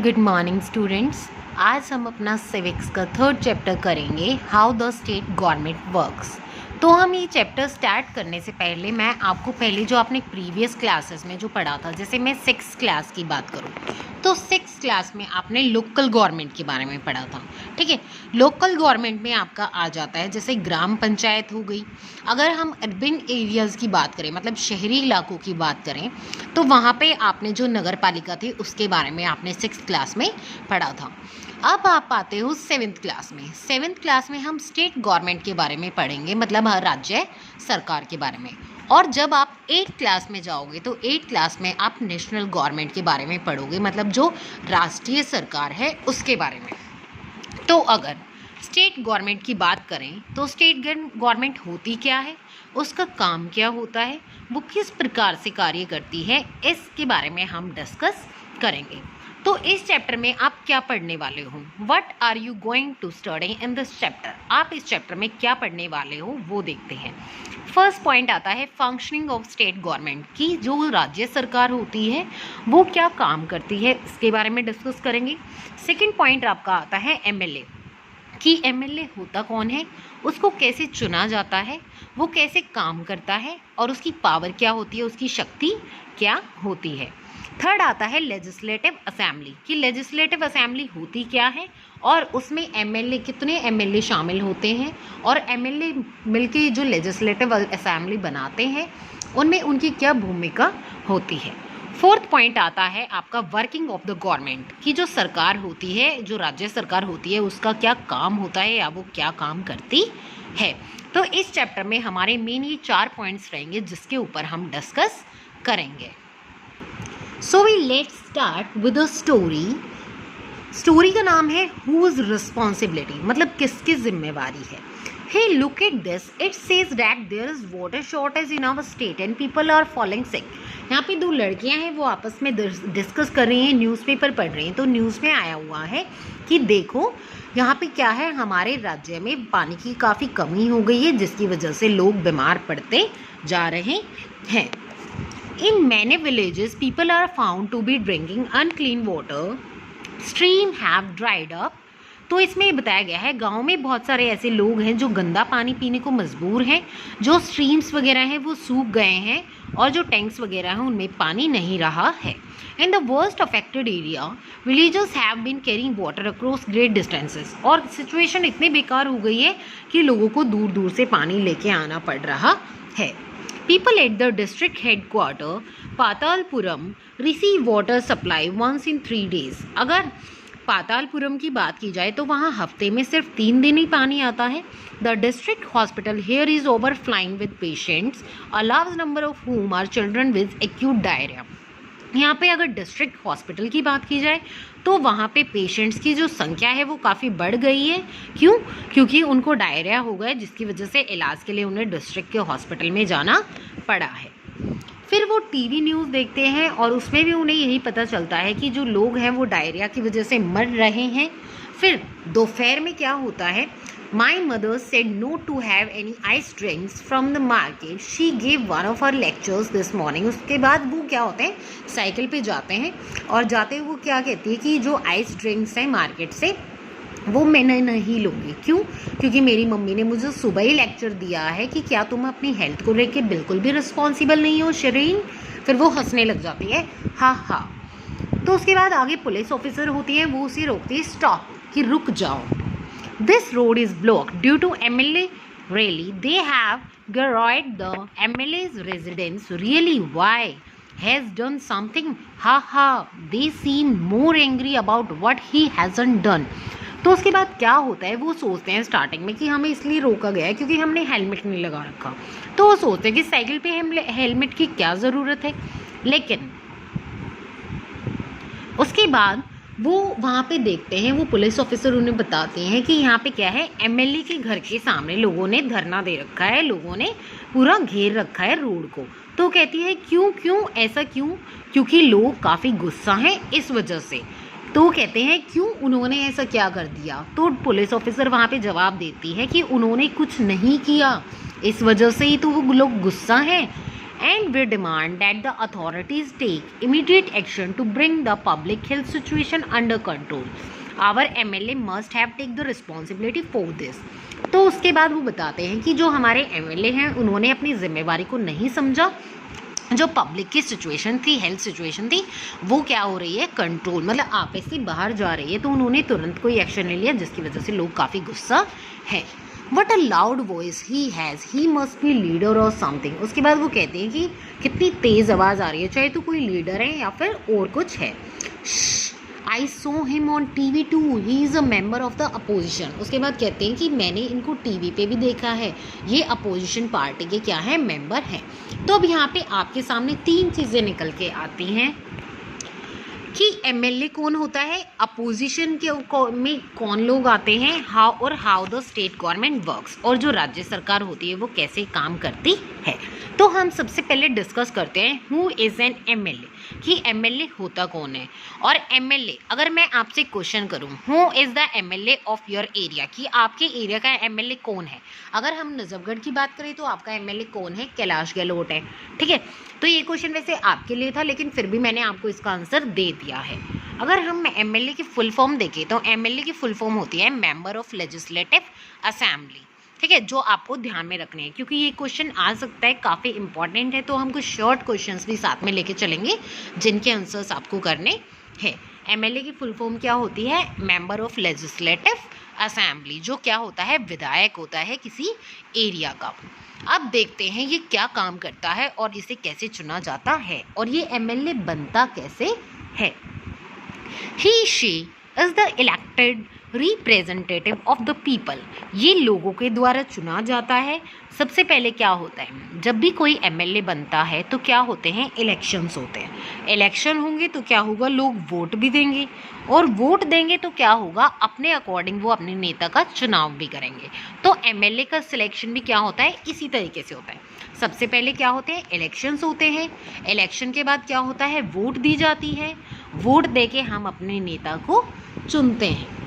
Good morning students. आज हम अपना सिविक्स का थर्ड चैप्टर करेंगे, how the state government works. तो हम ये चैप्टर स्टार्ट करने से पहले मैं आपको पहले जो आपने प्रीवियस क्लासेस में जो पढ़ा था, जैसे मैं 6th क्लास की बात करूँ तो 6th क्लास में आपने लोकल गवर्नमेंट के बारे में पढ़ा था। ठीक है, लोकल गवर्नमेंट में आपका आ जाता है जैसे ग्राम पंचायत हो गई। अगर हम अर्बन एरियाज़ की बात करें, मतलब शहरी इलाकों की बात करें, तो वहाँ पे आपने जो नगर पालिका थी उसके बारे में आपने 6th क्लास में पढ़ा था। अब आप आते हो 7th क्लास में। 7th क्लास में हम स्टेट गवर्नमेंट के बारे में पढ़ेंगे, मतलब राज्य सरकार के बारे में। और जब आप 8th क्लास में जाओगे तो 8th क्लास में आप नेशनल गवर्नमेंट के बारे में पढ़ोगे, मतलब जो राष्ट्रीय सरकार है उसके बारे में। तो अगर स्टेट गवर्नमेंट की बात करें तो स्टेट गवर्नमेंट होती क्या है, उसका काम क्या होता है, वो किस प्रकार से कार्य करती है, इसके बारे में हम डिस्कस करेंगे। तो इस चैप्टर में आप क्या पढ़ने वाले हो, what are you going to study in this chapter. आप इस चैप्टर में क्या पढ़ने वाले हो वो देखते हैं। फर्स्ट पॉइंट आता है फंक्शनिंग ऑफ स्टेट गवर्नमेंट, की जो राज्य सरकार होती है वो क्या काम करती है, इसके बारे में डिस्कस करेंगे। सेकेंड पॉइंट आपका आता है एमएलए, कि एमएलए होता कौन है, उसको कैसे चुना जाता है, वो कैसे काम करता है और उसकी पावर क्या होती है, उसकी शक्ति क्या होती है। थर्ड आता है लेजिस्लेटिव असेंबली, कि लेजिस्लेटिव असेंबली होती क्या है और उसमें एमएलए, कितने एमएलए शामिल होते हैं और एमएलए मिलके जो लेजिस्लेटिव असेंबली बनाते हैं उनमें उनकी क्या भूमिका होती है। फोर्थ पॉइंट आता है आपका वर्किंग ऑफ द गवर्नमेंट, की जो सरकार होती है, जो राज्य सरकार होती है, उसका क्या काम होता है या वो क्या काम करती है। तो इस चैप्टर में हमारे मेन ये 4 पॉइंट्स रहेंगे जिसके ऊपर हम डिस्कस करेंगे। So we let's start with a story. Story का नाम है हुज रिस्पॉन्सिबिलिटी, मतलब किसकी जिम्मेवारी है। Hey, look at this. It says that there is water shortage in our state and people are falling sick. यहाँ पे 2 लड़कियाँ हैं, वो आपस में डिस्कस कर रही हैं, न्यूज़पेपर पढ़ रही हैं। तो न्यूज़ में आया हुआ है कि देखो यहाँ पे क्या है, हमारे राज्य में पानी की काफ़ी कमी हो गई है जिसकी वजह से लोग बीमार पड़ते जा रहे हैं। In many villages, people are found to be drinking unclean water. Streams have dried up. तो इसमें बताया गया है गांव में बहुत सारे ऐसे लोग हैं जो गंदा पानी पीने को मजबूर हैं, जो स्ट्रीम्स वगैरह हैं वो सूख गए हैं और जो टैंक्स वगैरह हैं उनमें पानी नहीं रहा है। In the worst affected area villagers have been carrying water across great distances, और सिचुएशन इतनी बेकार हो गई है कि लोगों को दूर दूर से पानी लेके आना पड़ रहा है। People at the district headquarter पातालपुरम receive water supply once in 3 days. अगर पातालपुरम की बात की जाए तो वहाँ हफ्ते में सिर्फ 3 दिन ही पानी आता है। The district hospital here is overflowing with patients, a large number of whom are children with acute diarrhea. यहाँ पे अगर डिस्ट्रिक्ट हॉस्पिटल की बात की जाए तो वहाँ पे पेशेंट्स की जो संख्या है वो काफ़ी बढ़ गई है। क्यों? क्योंकि उनको डायरिया हो गया जिसकी वजह से इलाज के लिए उन्हें डिस्ट्रिक्ट के हॉस्पिटल में जाना पड़ा है। फिर वो टीवी न्यूज़ देखते हैं और उसमें भी उन्हें यही पता चलता है कि जो लोग हैं वो डायरिया की वजह से मर रहे हैं। फिर दोपहर में क्या होता है, My mother said no to have any ice drinks from the market. She gave one of her lectures this morning. उसके बाद वो क्या होते हैं, साइकिल पे जाते हैं और जाते हुए वो क्या कहती है कि जो आइस ड्रिंक्स हैं मार्केट से वो मैं नहीं लूँगी। क्यों? क्योंकि मेरी मम्मी ने मुझे सुबह ही लेक्चर दिया है कि क्या तुम अपनी हेल्थ को लेकर बिल्कुल भी रिस्पॉन्सिबल नहीं हो शरीन। फिर वो हंसने लग जाती है, हाँ हाँ। तो उसके बाद आगे पुलिस ऑफिसर होती है, वो उसे रोकती है, स्टॉप, कि रुक जाओ। This road is blocked due to MLA rally. They have garroted the MLA's residence. Really, why? Has done something? Ha ha. They seem more angry about what he hasn't done. तो उसके बाद क्या होता है, वो सोचते हैं स्टार्टिंग में कि हमें इसलिए रोका गया है क्योंकि हमने हेलमेट नहीं लगा रखा। तो वो सोचते हैं कि साइकिल पे हेलमेट की क्या ज़रूरत है, लेकिन उसके बाद वो वहाँ पे देखते हैं, वो पुलिस ऑफिसर उन्हें बताते हैं कि यहाँ पे क्या है, एमएलए के घर के सामने लोगों ने धरना दे रखा है, लोगों ने पूरा घेर रखा है रोड को। तो कहती है क्यों ऐसा क्यों? क्योंकि लोग काफ़ी गुस्सा हैं इस वजह से। तो कहते हैं क्यों, उन्होंने ऐसा क्या कर दिया? तो पुलिस ऑफिसर वहाँ पे जवाब देती है कि उन्होंने कुछ नहीं किया, इस वजह से ही तो वो लोग गुस्सा हैं। and we demand that the authorities take immediate action to bring the public health situation under control. Our MLA must have take the responsibility for this. तो उसके बाद वो बताते हैं कि जो हमारे MLA हैं उन्होंने अपनी जिम्मेवारी को नहीं समझा, जो पब्लिक की सिचुएशन थी, हेल्थ सिचुएशन थी, वो क्या हो रही है, कंट्रोल, मतलब आपस से बाहर जा रही है, तो उन्होंने तुरंत कोई एक्शन ले लिया जिसकी वजह से लोग काफ़ी गुस्सा है। What a loud voice he has, he must be leader और समथिंग। उसके बाद वो कहते हैं कि कितनी तेज़ आवाज़ आ रही है, चाहे तो कोई लीडर है या फिर और कुछ है। I so him on TV too, he is a member of the opposition. उसके बाद कहते हैं कि मैंने इनको TV पे भी देखा है, ये अपोजिशन पार्टी के क्या है, मेंबर हैं। तो अब यहाँ पे आपके सामने 3 चीज़ें निकल के आती हैं कि MLA कौन होता है, अपोजिशन के में कौन लोग आते हैं, how the state government works, और जो राज्य सरकार होती है वो कैसे काम करती है। तो हम सबसे पहले डिस्कस करते हैं हु इज़ एन MLA, कि MLA होता कौन है। और MLA, अगर मैं आपसे क्वेश्चन करूं who is the MLA of your area, कि आपके एरिया का MLA कौन है। अगर हम नजफगढ़ की बात करें तो आपका MLA कौन है, कैलाश गहलोत है, ठीक है। तो ये क्वेश्चन वैसे आपके लिए था, लेकिन फिर भी मैंने आपको इसका आंसर दे दिया है। अगर हम MLA की फुल फॉर्म देखें तो MLA की फुल फॉर्म होती है मेंबर ऑफ लेजिस्लेटिव असेंबली, ठीक है, जो आपको ध्यान में रखने हैं क्योंकि ये क्वेश्चन आ सकता है, काफ़ी इंपॉर्टेंट है। तो हम कुछ शॉर्ट क्वेश्चंस भी साथ में लेके चलेंगे जिनके आंसर्स आपको करने हैं। MLA की फुल फॉर्म क्या होती है, मेंबर ऑफ लेजिस्लेटिव असेंबली, जो क्या होता है, विधायक होता है किसी एरिया का। अब देखते हैं ये क्या काम करता है और इसे कैसे चुना जाता है और ये MLA बनता कैसे है। He she is the elected representative of the people, ये लोगों के द्वारा चुना जाता है। सबसे पहले क्या होता है, जब भी कोई MLA बनता है तो क्या होते हैं, इलेक्शंस होते हैं। इलेक्शन होंगे तो क्या होगा, लोग वोट भी देंगे, और वोट देंगे तो क्या होगा, अपने अकॉर्डिंग वो अपने नेता का चुनाव भी करेंगे। तो MLA का सिलेक्शन भी क्या होता है, इसी तरीके से होता है। सबसे पहले क्या होते हैं, इलेक्शंस होते हैं। इलेक्शन के बाद क्या होता है, वोट दी जाती है। वोट दे के हम अपने नेता को चुनते हैं।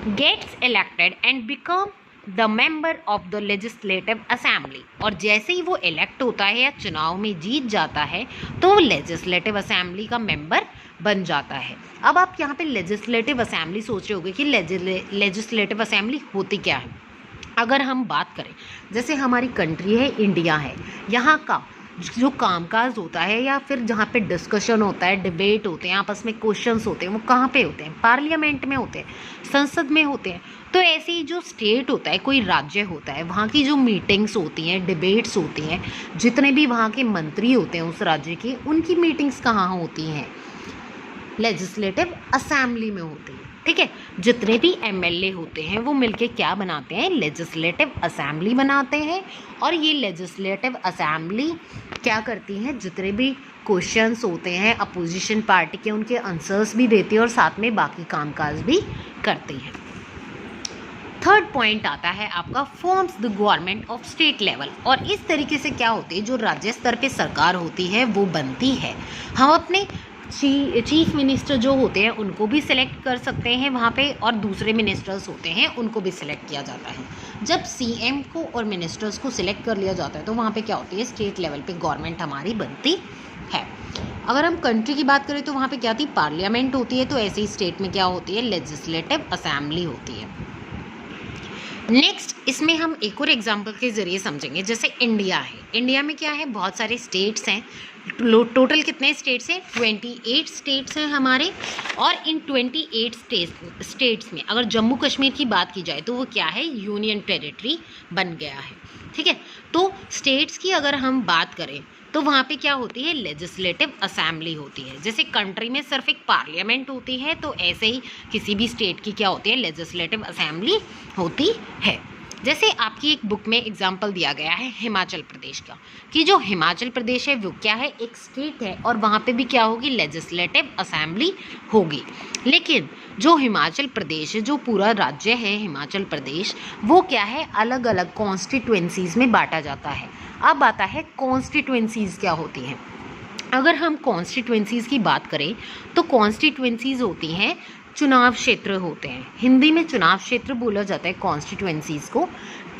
Gets elected and become the member of the legislative assembly, और जैसे ही वो इलेक्ट होता है या चुनाव में जीत जाता है तो वो लेजिस्लेटिव असेंबली का मेंबर बन जाता है। अब आप यहाँ पे लेजिस्लेटिव असेंबली सोच रहे होंगे कि लेजिस्लेटिव असेंबली होती क्या है। अगर हम बात करें, जैसे हमारी कंट्री है, इंडिया है, यहाँ का जो कामकाज होता है या फिर जहाँ पे डिस्कशन होता है, डिबेट होते हैं, आपस में क्वेश्चंस होते हैं, वो कहाँ पे होते हैं, पार्लियामेंट में होते हैं, संसद में होते हैं। तो ऐसे ही जो स्टेट होता है, कोई राज्य होता है, वहाँ की जो मीटिंग्स होती हैं, डिबेट्स होती हैं, जितने भी वहाँ के मंत्री होते हैं उस राज्य के, उनकी मीटिंग्स कहाँ होती हैं, लेजिस्लेटिव असेंबली में होती है, ठीक है। जितने भी MLA होते हैं वो मिलके क्या बनाते हैं, लेजिस्लेटिव असेंबली बनाते हैं। और ये लेजिस्लेटिव असेंबली क्या करती हैं, जितने भी क्वेश्चंस होते हैं अपोजिशन पार्टी के, उनके आंसर्स भी देती है और साथ में बाकी कामकाज भी करती है। थर्ड पॉइंट आता है आपका, forms the government of state level, और इस तरीके से क्या होती है, जो राज्य स्तर पे सरकार होती है वो बनती है। हम अपने चीफ मिनिस्टर जो होते हैं उनको भी सिलेक्ट कर सकते हैं वहाँ पे, और दूसरे मिनिस्टर्स होते हैं उनको भी सिलेक्ट किया जाता है। जब CM को और मिनिस्टर्स को सिलेक्ट कर लिया जाता है तो वहाँ पे क्या होती है, स्टेट लेवल पे गवर्नमेंट हमारी बनती है। अगर हम कंट्री की बात करें तो वहाँ पे क्या थी, पार्लियामेंट होती है। तो ऐसे ही स्टेट में क्या होती है, लेजिस्लेटिव असेंबली होती है। नेक्स्ट, इसमें हम एक और एग्जाम्पल के ज़रिए समझेंगे। जैसे इंडिया है, इंडिया में क्या है, बहुत सारे स्टेट्स हैं। टोटल कितने स्टेट्स हैं, 28 स्टेट्स हैं हमारे। और इन 28 स्टेट्स में अगर जम्मू कश्मीर की बात की जाए तो वो क्या है, यूनियन टेरिटरी बन गया है, ठीक है। तो स्टेट्स की अगर हम बात करें तो वहाँ पे क्या होती है, लेजिस्लेटिव असेंबली होती है। जैसे कंट्री में सिर्फ एक पार्लियामेंट होती है, तो ऐसे ही किसी भी स्टेट की क्या होती है, लेजिस्लेटिव असेंबली होती है। जैसे आपकी एक बुक में एग्जाम्पल दिया गया है हिमाचल प्रदेश का, कि जो हिमाचल प्रदेश है वो क्या है, एक स्टेट है, और वहाँ पे भी क्या होगी, लेजिस्लेटिव असेंबली होगी। लेकिन जो हिमाचल प्रदेश है, जो पूरा राज्य है हिमाचल प्रदेश, वो क्या है, अलग अलग कॉन्स्टिट्यूएंसीज़ में बांटा जाता है। अब आता है कॉन्स्टिट्यूएंसीज़ क्या होती हैं। अगर हम कॉन्स्टिट्यूएंसीज़ की बात करें तो कॉन्स्टिट्यूएंसीज़ होती हैं, चुनाव क्षेत्र होते हैं। हिंदी में चुनाव क्षेत्र बोला जाता है कॉन्स्टिट्यूएंसीज़ को।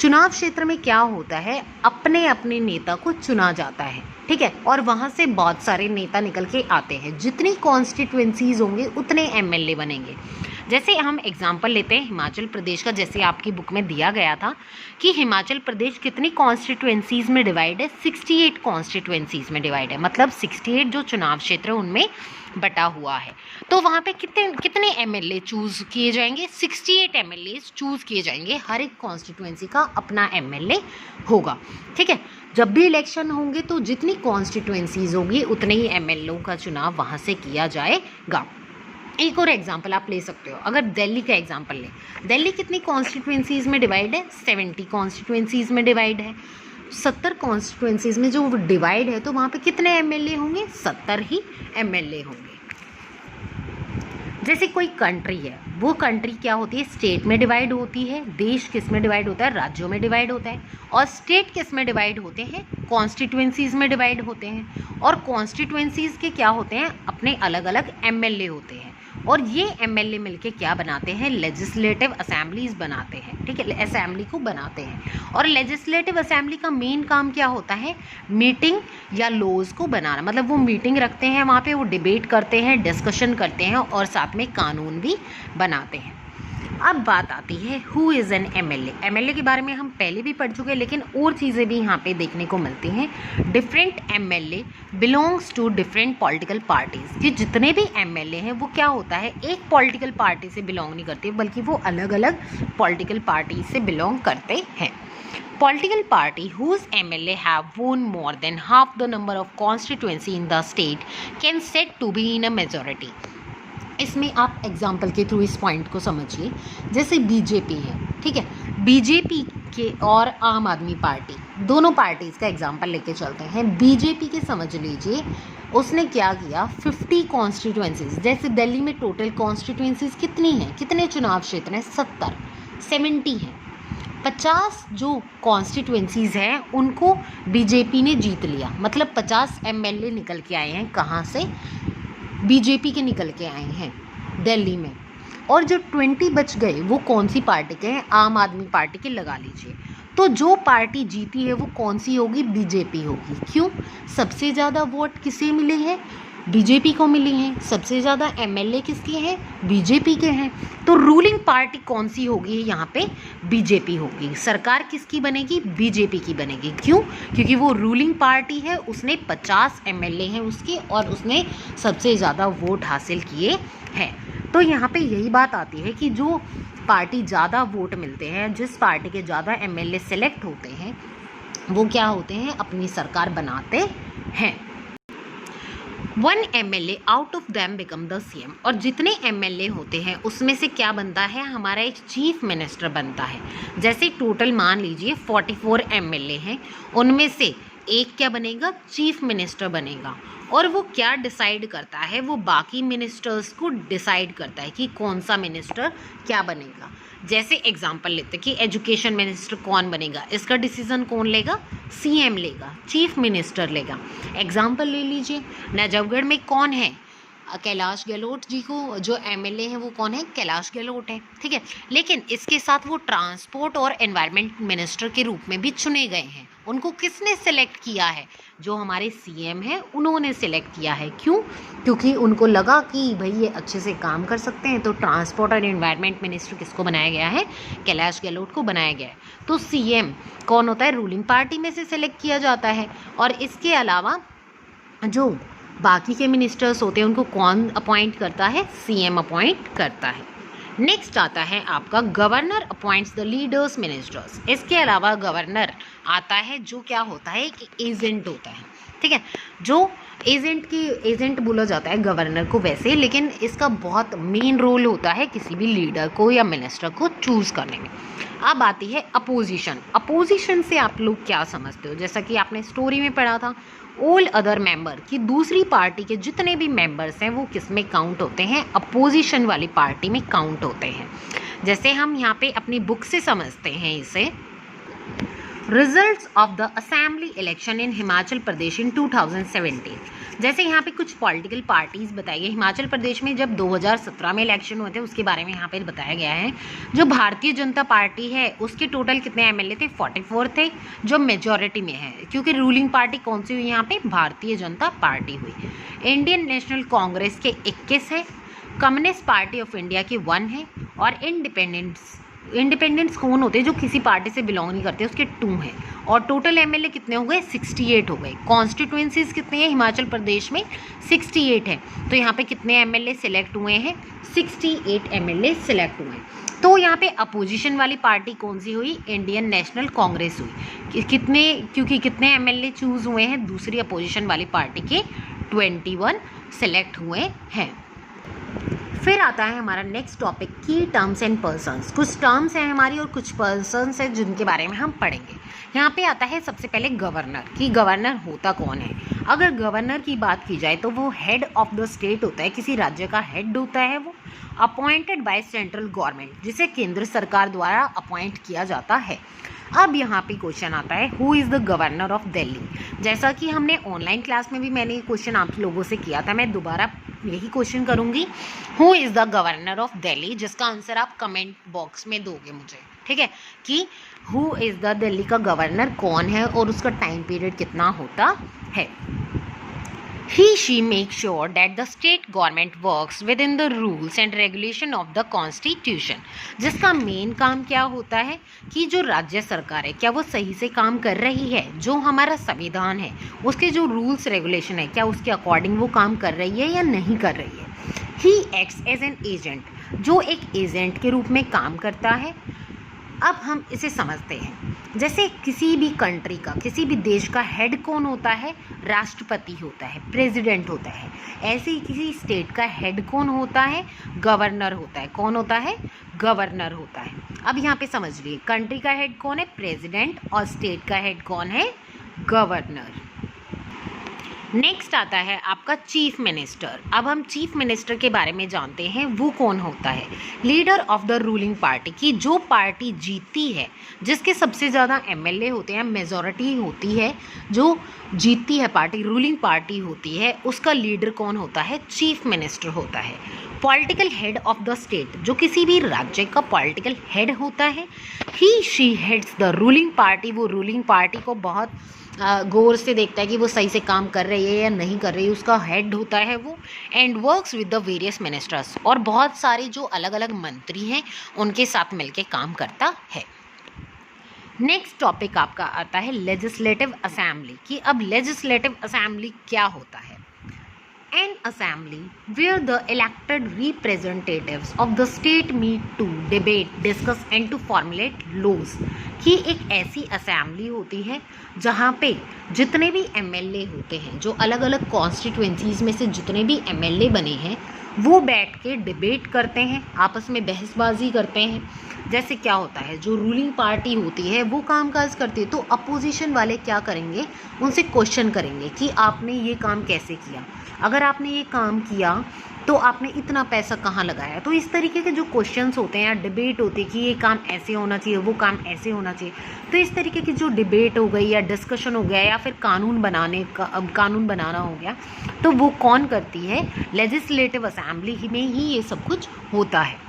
चुनाव क्षेत्र में क्या होता है, अपने अपने नेता को चुना जाता है, ठीक है, और वहाँ से बहुत सारे नेता निकल के आते हैं। जितनी कॉन्स्टिट्यूएंसीज होंगे उतने एमएलए बनेंगे। जैसे हम एग्जाम्पल लेते हैं हिमाचल प्रदेश का, जैसे आपकी बुक में दिया गया था कि हिमाचल प्रदेश कितनी कॉन्स्टिट्यूएंसीज में डिवाइड है, 68 कॉन्स्टिट्यूएंसीज में डिवाइड है, मतलब 68 जो चुनाव क्षेत्र है उनमें बटा हुआ है। तो वहाँ पे कितने एमएलए चूज़ किए जाएंगे, 68 एमएलए चूज़ किए जाएंगे। हर एक कॉन्स्टिट्यूएंसी का अपना एमएलए होगा, ठीक है। जब भी इलेक्शन होंगे तो जितनी कॉन्स्टिट्यूएंसीज होगी उतने ही एमएलए का चुनाव वहाँ से किया जाएगा। एक और एग्जाम्पल आप ले सकते हो, अगर दिल्ली का एग्जाम्पल लें, दिल्ली कितनी कॉन्स्टिट्यूएंसीज में डिवाइड है, 70 कॉन्स्टिट्यूएंसीज में डिवाइड है। 70 कॉन्स्टिट्यूएंसीज में जो डिवाइड है तो वहाँ पे कितने एमएलए होंगे, 70 ही एमएलए होंगे। जैसे कोई कंट्री है, वो कंट्री क्या होती है, स्टेट में डिवाइड होती है। देश किस में डिवाइड होता है, राज्यों में डिवाइड होता है। और स्टेट किस में डिवाइड होते हैं, कॉन्स्टिट्यूएंसीज में डिवाइड होते हैं। और कॉन्स्टिट्यूएंसीज के क्या होते हैं, अपने अलग अलग एमएलए होते हैं। और ये एमएलए मिलके क्या बनाते हैं, लेजिस्लेटिव असेंबलीज बनाते हैं, ठीक है, असेंबली को बनाते हैं। और लेजिस्लेटिव असेंबली का मेन काम क्या होता है, मीटिंग या लॉज को बनाना, मतलब वो मीटिंग रखते हैं, वहाँ पे वो डिबेट करते हैं, डिस्कशन करते हैं और साथ में कानून भी बनाते हैं। अब बात आती है who is an MLA. MLA के बारे में हम पहले भी पढ़ चुके हैं, लेकिन और चीज़ें भी यहाँ पे देखने को मिलती हैं। Different MLA belongs to different political parties. कि जितने भी एमएलए हैं वो क्या होता है, एक पॉलिटिकल पार्टी से बिलोंग नहीं करते, बल्कि वो अलग अलग पॉलिटिकल पार्टी से बिलोंग करते हैं। Political party whose MLA have won more than half the number of constituency in the state can said to be in a majority। इसमें आप एग्जाम्पल के थ्रू इस पॉइंट को समझिए। जैसे बीजेपी है, ठीक है, बीजेपी के और आम आदमी पार्टी, दोनों पार्टीज़ का एग्जाम्पल लेके चलते हैं। बीजेपी के समझ लीजिए, उसने क्या किया, 50 कॉन्स्टिट्यूएंसीज, जैसे दिल्ली में टोटल कॉन्स्टिट्यूएंसीज कितनी हैं, कितने चुनाव क्षेत्र हैं, 70 हैं। 50 जो कॉन्स्टिट्यूएंसीज हैं उनको बीजेपी ने जीत लिया, मतलब 50 एमएलए निकल के आए हैं, कहाँ से, बीजेपी के निकल के आए हैं दिल्ली में। और जो 20 बच गए वो कौन सी पार्टी के हैं, आम आदमी पार्टी के लगा लीजिए। तो जो पार्टी जीती है वो कौन सी होगी, बीजेपी होगी। क्यों, सबसे ज़्यादा वोट किसे मिले हैं, बीजेपी को मिली हैं। सबसे ज़्यादा एमएलए किसके हैं, बीजेपी के हैं। तो रूलिंग पार्टी कौन सी होगी यहाँ पे, बीजेपी होगी। सरकार किसकी बनेगी, बीजेपी की बनेगी। क्यों, क्योंकि वो रूलिंग पार्टी है, उसने 50 एमएलए हैं उसके, और उसने सबसे ज़्यादा वोट हासिल किए हैं। तो यहाँ पे यही बात आती है कि जो पार्टी ज़्यादा वोट मिलते हैं, जिस पार्टी के ज़्यादा एमएलए सेलेक्ट होते हैं, वो क्या होते हैं, अपनी सरकार बनाते हैं। 1 MLA out of them become the CM। और जितने एमएलए होते हैं उसमें से क्या बनता है, हमारा एक चीफ मिनिस्टर बनता है। जैसे टोटल मान लीजिए 44 एमएलए हैं, उनमें से एक क्या बनेगा, चीफ मिनिस्टर बनेगा। और वो क्या डिसाइड करता है, वो बाकी मिनिस्टर्स को डिसाइड करता है कि कौन सा मिनिस्टर क्या बनेगा। जैसे एग्जांपल लेते हैं कि एजुकेशन मिनिस्टर कौन बनेगा, इसका डिसीजन कौन लेगा, CM लेगा, चीफ मिनिस्टर लेगा। एग्जांपल ले लीजिए, नजफगढ़ में कौन है, कैलाश गहलोत जी को जो एमएलए हैं वो कौन है, कैलाश गहलोत है, ठीक है। लेकिन इसके साथ वो ट्रांसपोर्ट और एनवायरनमेंट मिनिस्टर के रूप में भी चुने गए हैं। उनको किसने सेलेक्ट किया है, जो हमारे CM हैं उन्होंने सेलेक्ट किया है। क्यों, क्योंकि उनको लगा कि भाई ये अच्छे से काम कर सकते हैं। तो ट्रांसपोर्ट और एनवायरनमेंट मिनिस्टर किसको बनाया गया है, कैलाश गहलोत को बनाया गया है। तो CM कौन होता है, रूलिंग पार्टी में से सेलेक्ट किया जाता है। और इसके अलावा जो बाकी के मिनिस्टर्स होते हैं उनको कौन अपॉइंट करता है, CM अपॉइंट करता है। नेक्स्ट आता है आपका governor appoints the leaders ministers. इसके अलावा गवर्नर आता है जो क्या होता है कि एजेंट होता है, ठीक है, जो एजेंट बोला जाता है गवर्नर को वैसे, लेकिन इसका बहुत मेन रोल होता है किसी भी लीडर को या मिनिस्टर को चूज़ करने में। अब आती है अपोजिशन। अपोजिशन से आप लोग क्या समझते हो, जैसा कि आपने स्टोरी में पढ़ा था, ऑल अदर मेंबर कि दूसरी पार्टी के जितने भी मेंबर्स हैं वो किस में काउंट होते हैं, अपोजिशन वाली पार्टी में काउंट होते हैं। जैसे हम यहाँ पे अपनी बुक से समझते हैं इसे, results of the assembly election in Himachal Pradesh in 2017। जैसे यहाँ पे कुछ पॉलिटिकल पार्टीज बताई गई। हिमाचल प्रदेश में जब 2017 में इलेक्शन हुए थे उसके बारे में यहाँ पे बताया गया है। जो भारतीय जनता पार्टी है उसके टोटल कितने एमएलए थे? 44 थे, जो मेजॉरिटी में है, क्योंकि रूलिंग पार्टी कौन सी हुई यहाँ पे? भारतीय जनता पार्टी हुई। इंडियन नेशनल कांग्रेस के 21 है, कम्युनिस्ट पार्टी ऑफ इंडिया के 1 है, और इंडिपेंडेंट्स कौन होते हैं? जो किसी पार्टी से बिलोंग नहीं करते, उसके 2 हैं। और टोटल एमएलए कितने हो गए? 68 हो गए। कॉन्स्टिट्यूएंसीज कितने हैं हिमाचल प्रदेश में? 68 है। तो यहाँ पे कितने एमएलए सिलेक्ट हुए हैं? 68 एमएलए सिलेक्ट हुए हैं। तो यहाँ पे अपोजिशन वाली पार्टी कौन सी हुई? इंडियन नेशनल कांग्रेस हुई। क्योंकि कितने एमएलए चूज हुए हैं? दूसरी अपोजिशन वाली पार्टी के 21 सिलेक्ट हुए हैं। फिर आता है हमारा नेक्स्ट टॉपिक, की टर्म्स एंड पर्सन्स। कुछ टर्म्स हैं हमारी और कुछ पर्सन्स हैं जिनके बारे में हम पढ़ेंगे। यहाँ पे आता है सबसे पहले गवर्नर, कि गवर्नर होता कौन है। अगर गवर्नर की बात की जाए तो वो हेड ऑफ द स्टेट होता है, किसी राज्य का हेड होता है वो, अपॉइंटेड बाय सेंट्रल गवर्नमेंट, जिसे केंद्र सरकार द्वारा अपॉइंट किया जाता है। अब यहाँ पे क्वेश्चन आता है, who is the governor of Delhi. जैसा कि हमने ऑनलाइन क्लास में भी मैंने क्वेश्चन आप लोगों से किया था, मैं दोबारा यही क्वेश्चन करूँगी, who is the governor of Delhi, जिसका आंसर आप कमेंट बॉक्स में दोगे मुझे, ठीक है, कि हु इज़ द दिल्ली का गवर्नर कौन है और उसका टाइम पीरियड कितना होता है। She makes sure that the state government works within the rules and regulation of the constitution। जिसका मेन काम क्या होता है कि जो राज्य सरकार है क्या वो सही से काम कर रही है, जो हमारा संविधान है उसके जो रूल्स रेगुलेशन है क्या उसके अकॉर्डिंग वो काम कर रही है या नहीं कर रही है। He acts as an agent, जो एक एजेंट के रूप में काम करता है। अब हम इसे समझते हैं, जैसे किसी भी कंट्री का, किसी भी देश का हेड कौन होता है? राष्ट्रपति होता है, प्रेसिडेंट होता है। ऐसे ही किसी स्टेट का हेड कौन होता है? गवर्नर होता है। कौन होता है? गवर्नर होता है। अब यहाँ पे समझ लीजिए, कंट्री का हेड कौन है? प्रेसिडेंट, और स्टेट का हेड कौन है? गवर्नर। नेक्स्ट आता है आपका चीफ मिनिस्टर। अब हम चीफ मिनिस्टर के बारे में जानते हैं, वो कौन होता है? Leader of the ruling party, की जो पार्टी जीतती है, जिसके सबसे ज़्यादा एमएलए होते हैं, मेजॉरिटी होती है, जो जीतती है पार्टी, रूलिंग पार्टी होती है, उसका लीडर कौन होता है? चीफ मिनिस्टर होता है। Political head of the state, जो किसी भी राज्य का पॉलिटिकल हेड होता है। She heads the ruling party, वो रूलिंग पार्टी को बहुत गौर से देखता है कि वो सही से काम कर रही है या नहीं कर रही है, उसका हेड होता है वो। And works with the various ministers, और बहुत सारे जो अलग अलग मंत्री हैं उनके साथ मिलके काम करता है। नेक्स्ट टॉपिक आपका आता है लेजिस्लेटिव असेंबली, कि अब लेजिस्लेटिव असेंबली क्या होता है? An assembly where the elected representatives of the state meet to debate, discuss and to formulate laws। कि एक ऐसी असेंबली होती है जहाँ पे जितने भी एमएलए होते हैं, जो अलग अलग कॉन्स्टिट्यूएंसीज में से जितने भी एमएलए बने हैं, वो बैठ के डिबेट करते हैं, आपस में बहसबाजी करते हैं। जैसे क्या होता है, जो रूलिंग पार्टी होती है वो कामकाज करती है, तो अपोजिशन वाले क्या करेंगे? उनसे क्वेश्चन करेंगे कि आपने ये काम कैसे किया, अगर आपने ये काम किया तो आपने इतना पैसा कहाँ लगाया। तो इस तरीके के जो क्वेश्चंस होते हैं या डिबेट होती है कि ये काम ऐसे होना चाहिए, वो काम ऐसे होना चाहिए, तो इस तरीके की जो डिबेट हो गई या डिस्कशन हो गया या फिर कानून बनाना हो गया, तो वो कौन करती है? लेजिस्लेटिव असेंबली में ही ये सब कुछ होता है।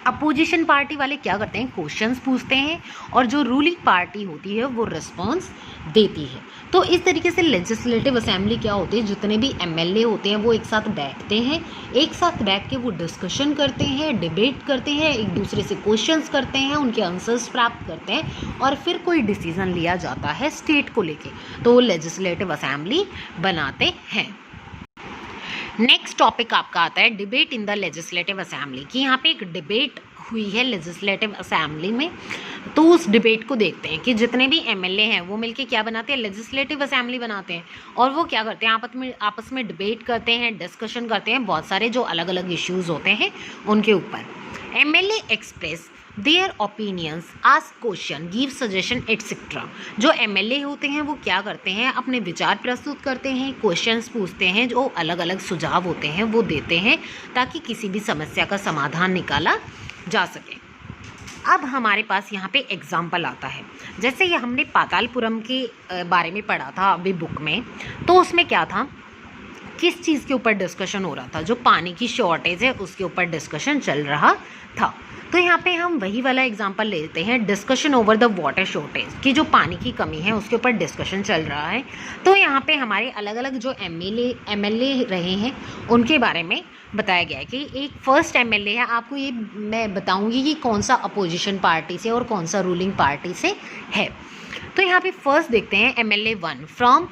अपोजिशन पार्टी वाले क्या करते हैं? क्वेश्चंस पूछते हैं, और जो रूलिंग पार्टी होती है वो रिस्पॉन्स देती है। तो इस तरीके से लेजिस्लेटिव असेंबली क्या होती है, जितने भी एमएलए होते हैं वो एक साथ बैठते हैं, एक साथ बैठ के वो डिस्कशन करते हैं, डिबेट करते हैं, एक दूसरे से क्वेश्चंस करते हैं, उनके आंसर्स प्राप्त करते हैं, और फिर कोई डिसीजन लिया जाता है स्टेट को लेके, तो लेजिस्लेटिव असेंबली बनाते हैं। नेक्स्ट टॉपिक आपका आता है debate in the legislative assembly, कि यहाँ पे एक डिबेट हुई है लेजिस्लेटिव असेंबली में, तो उस डिबेट को देखते हैं कि जितने भी एमएलए हैं वो मिलके क्या बनाते हैं? लेजिस्लेटिव असेंबली बनाते हैं, और वो क्या करते हैं? आपस में डिबेट करते हैं, डिस्कशन करते हैं, बहुत सारे जो अलग अलग इश्यूज़ होते हैं उनके ऊपर। MLA express their opinions, ask question, give suggestion etcetera. जो एमएलए होते हैं वो क्या करते हैं? अपने विचार प्रस्तुत करते हैं, क्वेश्चंस पूछते हैं, जो अलग अलग सुझाव होते हैं वो देते हैं, ताकि किसी भी समस्या का समाधान निकाला जा सके। अब हमारे पास यहाँ पे एग्जाम्पल आता है, जैसे ये हमने पातालपुरम के बारे में पढ़ा था अभी बुक में, तो उसमें क्या था किस चीज़ के ऊपर डिस्कशन हो रहा था, जो पानी की शॉर्टेज है उसके ऊपर डिस्कशन चल रहा था। तो यहाँ पे हम वही वाला एग्जांपल लेते हैं, discussion over the water shortage, कि जो पानी की कमी है उसके ऊपर डिस्कशन चल रहा है। तो यहाँ पे हमारे अलग अलग जो एमएलए रहे हैं उनके बारे में बताया गया है कि एक फर्स्ट एमएलए है, आपको ये मैं बताऊंगी कि कौन सा अपोजिशन पार्टी से और कौन सा रूलिंग पार्टी से है। तो यहाँ पे फर्स्ट देखते हैं एमएलए 1 फ्रॉम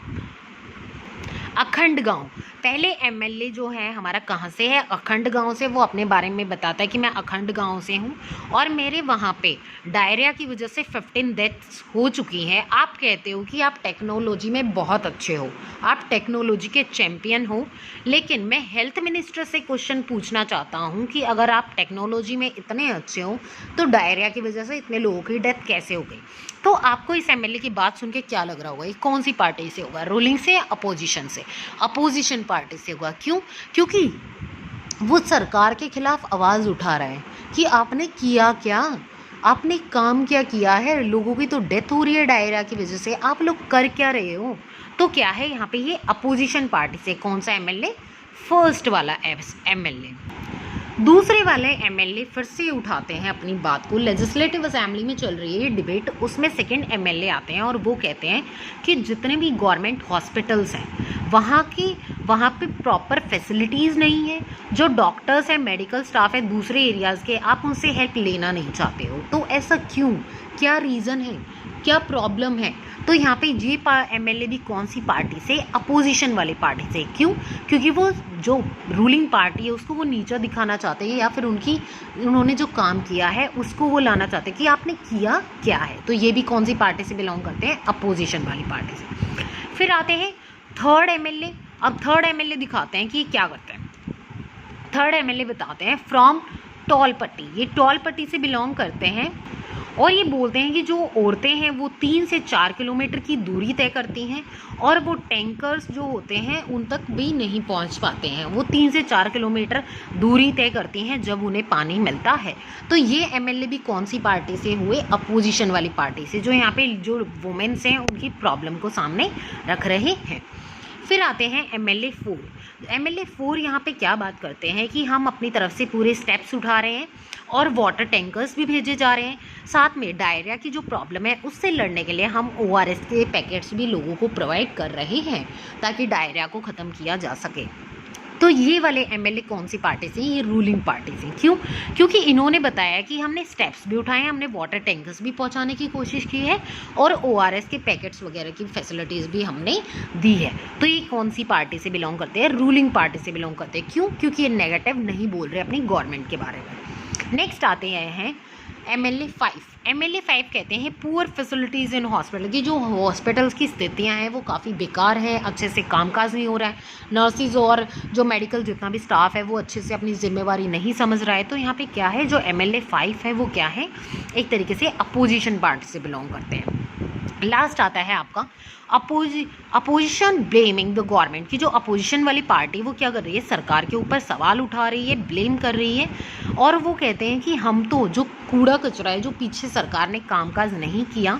अखंड गांव। पहले एमएलए जो है हमारा कहाँ से है, अखंड गांव से। वो अपने बारे में बताता है कि मैं अखंड गांव से हूँ और मेरे वहाँ पे डायरिया की वजह से 15 डेथ्स हो चुकी हैं। आप कहते हो कि आप टेक्नोलॉजी में बहुत अच्छे हो, आप टेक्नोलॉजी के चैम्पियन हो, लेकिन मैं हेल्थ मिनिस्टर से क्वेश्चन पूछना चाहता हूँ कि अगर आप टेक्नोलॉजी में इतने अच्छे हो तो डायरिया की वजह से इतने लोगों की डेथ कैसे हो गई। तो आपको इस एमएलए की बात सुन के क्या लग रहा होगा, ये कौन सी पार्टी से होगा, रूलिंग से या अपोजिशन से? अपोजिशन पार्टी से होगा। क्यों? क्योंकि वो सरकार के खिलाफ आवाज़ उठा रहा है कि आपने किया क्या, आपने काम क्या किया है, लोगों की तो डेथ हो रही है डायरिया की वजह से, आप लोग कर क्या रहे हो। तो क्या है यहाँ पे, ये अपोजिशन पार्टी से। कौन सा एमएलए? फर्स्ट वाला एमएलए। दूसरे वाले एमएलए फिर से उठाते हैं अपनी बात को, लेजिस्लेटिव असेंबली में चल रही है ये डिबेट, उसमें सेकंड एमएलए आते हैं और वो कहते हैं कि जितने भी गवर्नमेंट हॉस्पिटल्स हैं वहाँ पे प्रॉपर फैसिलिटीज़ नहीं है, जो डॉक्टर्स हैं, मेडिकल स्टाफ है दूसरे एरियाज़ के, आप उनसे हेल्प लेना नहीं चाहते हो। तो ऐसा क्यों, क्या रीज़न है, क्या प्रॉब्लम है? तो यहाँ पे ये एमएलए भी कौन सी पार्टी से? अपोजिशन वाली पार्टी से। क्यों? क्योंकि वो जो रूलिंग पार्टी है उसको वो नीचा दिखाना चाहते हैं, या फिर उन्होंने जो काम किया है उसको वो लाना चाहते हैं कि आपने किया क्या है। तो ये भी कौन सी पार्टी से बिलोंग करते हैं? अपोजिशन वाली पार्टी से। फिर आते हैं थर्ड एमएलए। अब थर्ड एमएलए दिखाते हैं कि क्या करते हैं। थर्ड एमएलए बताते हैं फ्रॉम टॉल पट्टी। ये टॉल पट्टी से बिलोंग करते हैं और ये बोलते हैं कि जो औरतें हैं वो 3 से 4 किलोमीटर की दूरी तय करती हैं और वो टैंकर्स जो होते हैं उन तक भी नहीं पहुंच पाते हैं। वो 3 से 4 किलोमीटर दूरी तय करती हैं जब उन्हें पानी मिलता है। तो ये एमएलए भी कौन सी पार्टी से हुए? अपोजिशन वाली पार्टी से, जो यहाँ पे जो वुमेन्स हैं उनकी प्रॉब्लम को सामने रख रहे हैं। फिर आते हैं एमएलए 4। एमएलए 4 यहाँ पे क्या बात करते हैं कि हम अपनी तरफ से पूरे स्टेप्स उठा रहे हैं और वाटर टैंकर्स भी भेजे जा रहे हैं, साथ में डायरिया की जो प्रॉब्लम है उससे लड़ने के लिए हम ORS के पैकेट्स भी लोगों को प्रोवाइड कर रहे हैं ताकि डायरिया को ख़त्म किया जा सके। तो ये वाले एमएलए कौन सी पार्टी से? ये रूलिंग पार्टी से। क्यों? क्योंकि इन्होंने बताया कि हमने स्टेप्स भी उठाए, हमने वाटर टैंकर्स भी पहुंचाने की कोशिश की है और ORS के पैकेट्स वगैरह की फैसिलिटीज़ भी हमने दी है। तो ये कौन सी पार्टी से बिलोंग करते हैं? रूलिंग पार्टी से बिलोंग करते हैं। क्यों? क्योंकि ये नेगेटिव नहीं बोल रहे अपनी गवर्नमेंट के बारे में। नेक्स्ट आते हैं एमएलए 5। एमएलए 5 कहते हैं पुअर फैसिलिटीज़ इन हॉस्पिटल, की जो हॉस्पिटल्स की स्थितियां हैं वो काफ़ी बेकार हैं, अच्छे से कामकाज नहीं हो रहा है, नर्सिस और जो मेडिकल जितना भी स्टाफ है वो अच्छे से अपनी जिम्मेवारी नहीं समझ रहा है। तो यहाँ पे क्या है, जो एमएलए 5 है वो क्या है, एक तरीके से अपोजिशन पार्टी से बिलोंग करते हैं। लास्ट आता है आपका अपोजिशन ब्लेमिंग द गवर्नमेंट, की जो अपोजिशन वाली पार्टी वो क्या कर रही है, सरकार के ऊपर सवाल उठा रही है, ब्लेम कर रही है और वो कहते हैं कि हम तो जो कूड़ा कचरा है, जो पीछे सरकार ने कामकाज नहीं किया,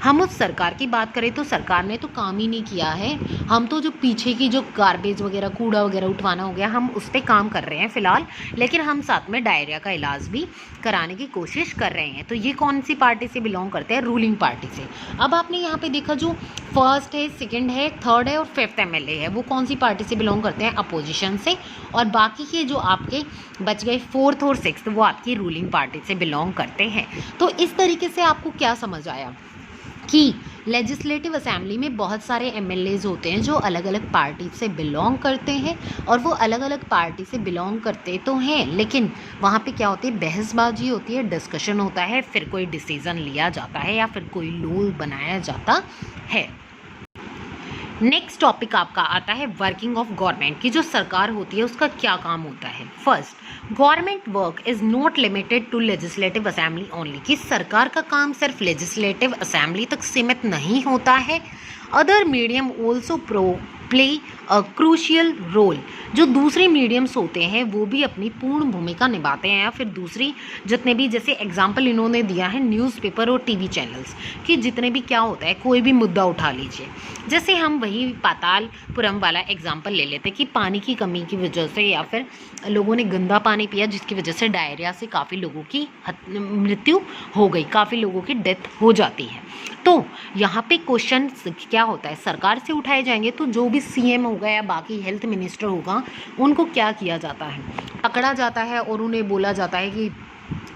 हम उस सरकार की बात करें तो सरकार ने तो काम ही नहीं किया है, हम तो जो पीछे की जो गार्बेज वगैरह कूड़ा वगैरह उठवाना हो गया हम उस पर काम कर रहे हैं फ़िलहाल, लेकिन हम साथ में डायरिया का इलाज भी कराने की कोशिश कर रहे हैं। तो ये कौन सी पार्टी से बिलोंग करते हैं? रूलिंग पार्टी से। अब आपने यहाँ पे देखा जो फर्स्ट है, सेकंड है, थर्ड है और फिफ्थ एमएलए है वो कौन सी पार्टी से बिलोंग करते हैं? अपोजिशन से। और बाकी के जो आपके बच गए फोर्थ और सिक्स्थ वो आपकी रूलिंग पार्टी से बिलोंग करते हैं। तो इस तरीके से आपको क्या समझ आया कि लेजिस्लेटिव असेंबली में बहुत सारे एमएलएज होते हैं जो अलग अलग पार्टी से बिलोंग करते हैं और वो अलग अलग पार्टी से बिलोंग करते तो हैं, लेकिन वहाँ पे क्या होती है, बहसबाजी होती है, डिस्कशन होता है, फिर कोई डिसीज़न लिया जाता है या फिर कोई रूल बनाया जाता है। नेक्स्ट टॉपिक आपका आता है वर्किंग ऑफ गवर्नमेंट, की जो सरकार होती है उसका क्या काम होता है। First, government work is not limited to legislative assembly only, कि सरकार का काम सिर्फ लेजिस्लेटिव असेंबली तक सीमित नहीं होता है। Other medium also play a crucial role. जो दूसरे मीडियम्स होते हैं वो भी अपनी पूर्ण भूमिका निभाते हैं, या फिर दूसरी जितने भी, जैसे एग्जाम्पल इन्होंने दिया है न्यूज़पेपर और टीवी चैनल्स कि जितने भी क्या होता है, कोई भी मुद्दा उठा लीजिए, जैसे हम वही पातालपुरम वाला एग्जाम्पल ले लेते कि पानी की कमी की वजह से या फिर लोगों ने गंदा पानी पिया जिसकी वजह से डायरिया से काफ़ी लोगों की मृत्यु हो गई, काफ़ी लोगों की डेथ हो जाती है। तो यहाँ पे क्वेश्चन क्या होता है, सरकार से उठाए जाएंगे तो जो भी सीएम होगा या बाकी हेल्थ मिनिस्टर होगा उनको क्या किया जाता है, पकड़ा जाता है और उन्हें बोला जाता है कि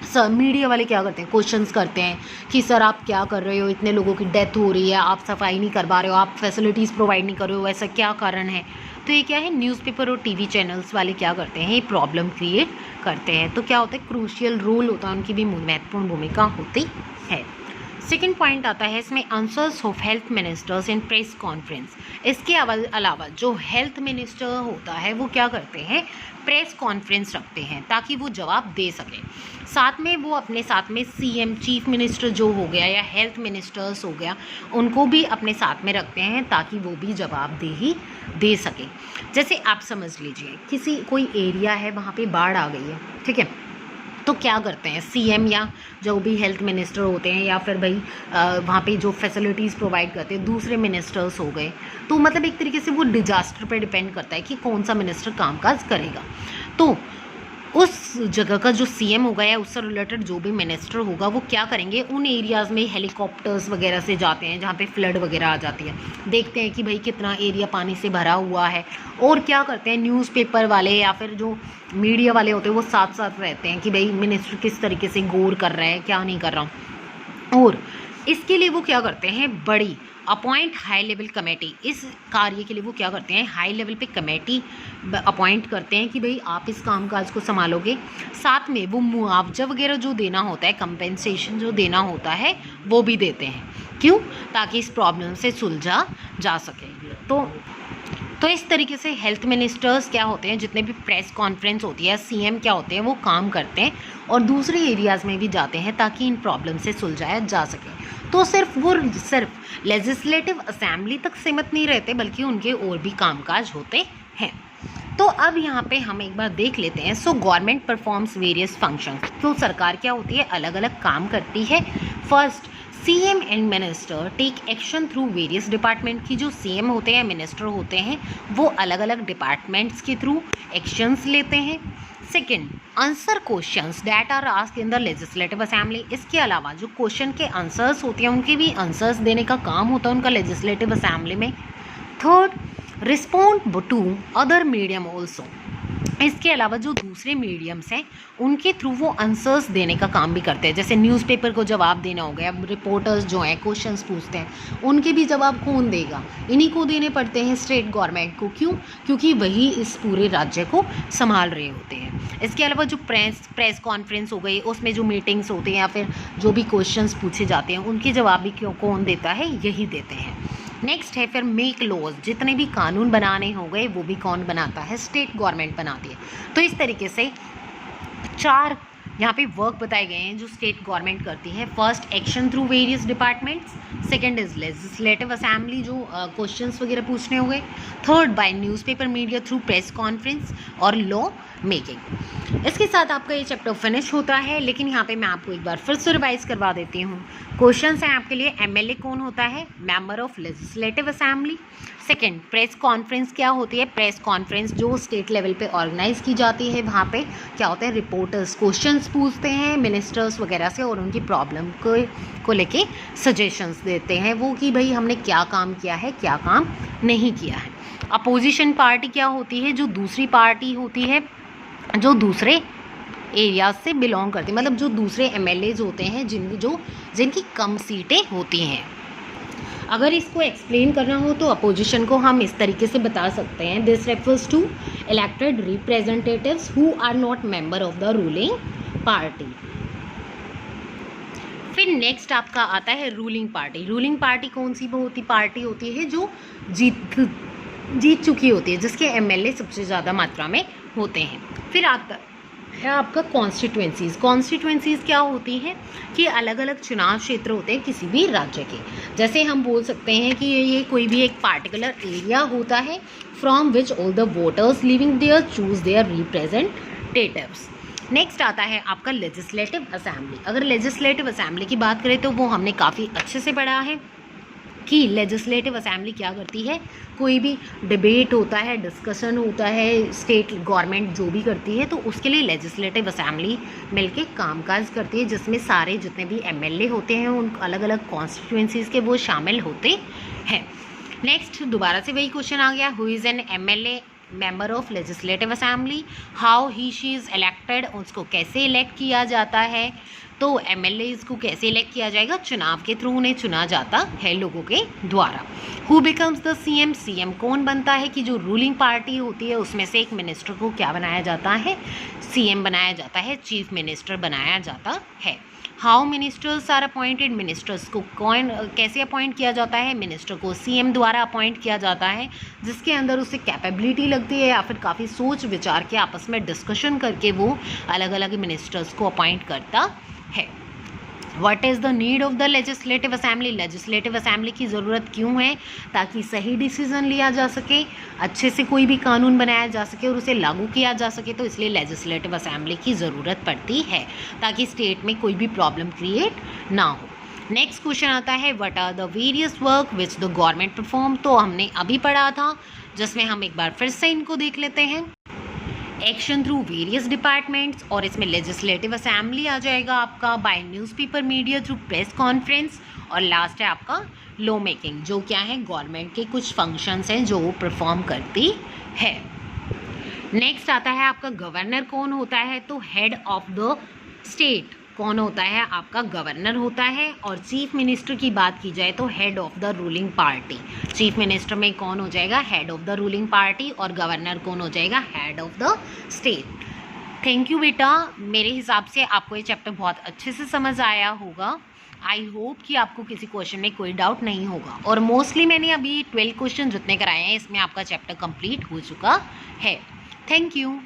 सर, मीडिया वाले क्या करते हैं, क्वेश्चंस करते हैं कि सर आप क्या कर रहे हो, इतने लोगों की डेथ हो रही है, आप सफाई नहीं करवा रहे हो, आप फैसिलिटीज़ प्रोवाइड नहीं कर रहे हो, ऐसा क्या कारण है। तो ये क्या है, न्यूज़पेपर और टीवी चैनल्स वाले क्या करते हैं, ये प्रॉब्लम क्रिएट करते हैं। तो क्या होता है, क्रूशियल रोल होता है, उनकी भी महत्वपूर्ण भूमिका होती है। सेकेंड पॉइंट आता है इसमें, answers of health ministers in press conference. इसके अलावा जो हेल्थ मिनिस्टर होता है वो क्या करते हैं, प्रेस कॉन्फ्रेंस रखते हैं ताकि वो जवाब दे सकें। साथ में वो अपने साथ में सीएम, चीफ मिनिस्टर जो हो गया या हेल्थ मिनिस्टर्स हो गया, उनको भी अपने साथ में रखते हैं ताकि वो भी जवाबदेही दे सके। जैसे आप समझ लीजिए किसी कोई एरिया है, वहाँ पे बाढ़ आ गई है, ठीक है, तो क्या करते हैं सीएम या जो भी हेल्थ मिनिस्टर होते हैं या फिर भाई वहाँ पे जो फैसिलिटीज़ प्रोवाइड करते हैं दूसरे मिनिस्टर्स हो गए, तो मतलब एक तरीके से वो डिजास्टर पे डिपेंड करता है कि कौन सा मिनिस्टर कामकाज करेगा। तो उस जगह का जो सीएम होगा या उससे रिलेटेड जो भी मिनिस्टर होगा वो क्या करेंगे, उन एरियाज़ में हेलीकॉप्टर्स वगैरह से जाते हैं जहाँ पे फ्लड वगैरह आ जाती है, देखते हैं कि भाई कितना एरिया पानी से भरा हुआ है, और क्या करते हैं न्यूज़पेपर वाले या फिर जो मीडिया वाले होते हैं वो साथ साथ रहते हैं कि भाई मिनिस्टर किस तरीके से गौर कर रहे हैं, क्या नहीं कर रहा हूँ। और इसके लिए वो क्या करते हैं, बड़ी अपॉइंट हाई लेवल कमेटी, इस कार्य के लिए वो क्या करते हैं, हाई लेवल पे कमेटी अपॉइंट करते हैं कि भाई आप इस कामकाज को संभालोगे। साथ में वो मुआवजा वगैरह जो देना होता है, कंपेंसेशन जो देना होता है वो भी देते हैं। क्यों, ताकि इस प्रॉब्लम से सुलझा जा सके। तो इस तरीके से हेल्थ मिनिस्टर्स क्या होते हैं, जितने भी प्रेस कॉन्फ्रेंस होती है, सीएम क्या होते हैं, वो काम करते हैं और दूसरे एरियाज़ में भी जाते हैं ताकि इन प्रॉब्लम से सुलझाया जा सके। तो सिर्फ लेजिस्लेटिव असेंबली तक सीमित नहीं रहते बल्कि उनके और भी कामकाज होते हैं। तो अब यहाँ पे हम एक बार देख लेते हैं। So government performs various functions. तो सरकार क्या होती है, अलग अलग काम करती है। First, CM and minister take action through various department. की जो सीएम होते हैं, मिनिस्टर होते हैं, वो अलग अलग डिपार्टमेंट्स के थ्रू एक्शंस लेते हैं। Second, answer questions that are asked in the legislative assembly. इसके अलावा जो क्वेश्चन के आंसर्स होते हैं उनके भी आंसर्स देने का काम होता है उनका लेजिस्लेटिव असेंबली में। Third, respond to other medium also. इसके अलावा जो दूसरे मीडियम्स हैं उनके थ्रू वो आंसर्स देने का काम भी करते हैं। जैसे न्यूज़पेपर को जवाब देना हो गया, रिपोर्टर्स जो हैं क्वेश्चंस पूछते हैं, उनके भी जवाब कौन देगा, इन्हीं को देने पड़ते हैं, स्टेट गवर्नमेंट को। क्यों, क्योंकि वही इस पूरे राज्य को संभाल रहे होते हैं। इसके अलावा जो प्रेस कॉन्फ्रेंस हो गई, उसमें जो मीटिंग्स होते हैं या फिर जो भी क्वेश्चंस पूछे जाते हैं उनके जवाब भी कौन देता है, यही देते हैं। नेक्स्ट है फिर मेक लॉज। जितने भी कानून बनाने हो गए वो भी कौन बनाता है, स्टेट गवर्नमेंट बनाती है। तो इस तरीके से 4 यहाँ पे वर्क बताए गए हैं जो स्टेट गवर्नमेंट करती है। First, action through various departments. Second is legislative assembly, जो क्वेश्चंस वगैरह पूछने हो गए। Third, by newspaper media through press conference और लॉ मेकिंग। इसके साथ आपका ये चैप्टर फिनिश होता है, लेकिन यहाँ पे मैं आपको एक बार फिर से रिवाइज करवा देती हूँ। क्वेश्चंस हैं आपके लिए, एमएलए कौन होता है, member of legislative assembly. Second, press conference क्या होती है, प्रेस कॉन्फ्रेंस जो स्टेट लेवल पे ऑर्गेनाइज की जाती है, वहाँ पे क्या होता है, रिपोर्टर्स क्वेश्चंस पूछते हैं मिनिस्टर्स वगैरह से और उनकी प्रॉब्लम को लेके सजेशंस देते हैं वो कि भाई हमने क्या काम किया है, क्या काम नहीं किया है। अपोजिशन पार्टी क्या होती है, जो दूसरी पार्टी होती है जो दूसरे एरियाज से बिलोंग करती है, मतलब जो दूसरे एमएलएज होते हैं जिनकी कम सीटें होती हैं। अगर इसको एक्सप्लेन करना हो तो अपोजिशन को हम इस तरीके से बता सकते हैं, this refers to elected representatives who are not member of the ruling party. फिर नेक्स्ट आपका आता है रूलिंग पार्टी। रूलिंग पार्टी कौन सी पार्टी होती है, जो जीत चुकी होती है, जिसके एमएलए सबसे ज़्यादा मात्रा में होते हैं। फिर आता है आपका कॉन्स्टिट्यूएंसीज। कॉन्स्टिट्यूएंसीज क्या होती हैं कि अलग अलग चुनाव क्षेत्र होते हैं किसी भी राज्य के। जैसे हम बोल सकते हैं कि ये कोई भी एक पार्टिकुलर एरिया होता है from which all the voters living there choose their representatives. Next आता है आपका लेजिस्लेटिव असेंबली। अगर लेजिस्लेटिव असेंबली की बात करें तो वो हमने काफ़ी अच्छे से पढ़ा है कि लेजिस्लेटिव असेंबली क्या करती है। कोई भी डिबेट होता है, डिस्कशन होता है, स्टेट गवर्नमेंट जो भी करती है तो उसके लिए लेजिस्लेटिव असेंबली मिलके कामकाज करती है, जिसमें सारे जितने भी एमएलए होते हैं उन अलग अलग कॉन्स्टिट्यूएंसीज के वो शामिल होते हैं। नेक्स्ट दोबारा से वही क्वेश्चन आ गया, who is an MLA member of legislative assembly, how he she is elected, उसको कैसे इलेक्ट किया जाता है। तो एमएलए को कैसे इलेक्ट किया जाएगा, चुनाव के थ्रू उन्हें चुना जाता है लोगों के द्वारा। Who becomes the CM, CM कौन बनता है कि जो रूलिंग पार्टी होती है उसमें से एक मिनिस्टर को क्या बनाया जाता है, सीएम बनाया जाता है, चीफ मिनिस्टर बनाया जाता है। How ministers are appointed, ministers को कौन कैसे अपॉइंट किया जाता है, मिनिस्टर को सीएम द्वारा अपॉइंट किया जाता है, जिसके अंदर उसे कैपेबिलिटी लगती है या फिर काफ़ी सोच विचार के आपस में डिस्कशन करके वो अलग अलग मिनिस्टर्स को अपॉइंट करता है। What is the need of the legislative assembly, legislative assembly की ज़रूरत क्यों है, ताकि सही डिसीजन लिया जा सके, अच्छे से कोई भी कानून बनाया जा सके और उसे लागू किया जा सके। तो इसलिए लेजिस्लेटिव असेंबली की ज़रूरत पड़ती है ताकि स्टेट में कोई भी प्रॉब्लम क्रिएट ना हो। नेक्स्ट क्वेश्चन आता है, what are the various work which the government perform. तो हमने अभी पढ़ा था, जिसमें हम एक बार फिर से इनको देख लेते हैं। एक्शन थ्रू वेरियस डिपार्टमेंट्स, और इसमें लेजिस्लेटिव असेंबली आ जाएगा आपका, by newspaper media through press conference, और लास्ट है आपका लॉ मेकिंग, जो क्या है गवर्नमेंट के कुछ फंक्शंस हैं जो वो परफॉर्म करती है। नेक्स्ट आता है आपका गवर्नर कौन होता है, तो हेड ऑफ द स्टेट कौन होता है, आपका गवर्नर होता है। और चीफ मिनिस्टर की बात की जाए तो head of the ruling party, chief minister में कौन हो जाएगा, head of the ruling party, और गवर्नर कौन हो जाएगा, head of the state. Thank you बेटा, मेरे हिसाब से आपको ये चैप्टर बहुत अच्छे से समझ आया होगा। आई होप कि आपको किसी क्वेश्चन में कोई डाउट नहीं होगा, और मोस्टली मैंने अभी 12 क्वेश्चन जितने कराए हैं इसमें आपका चैप्टर कंप्लीट हो चुका है। Thank you.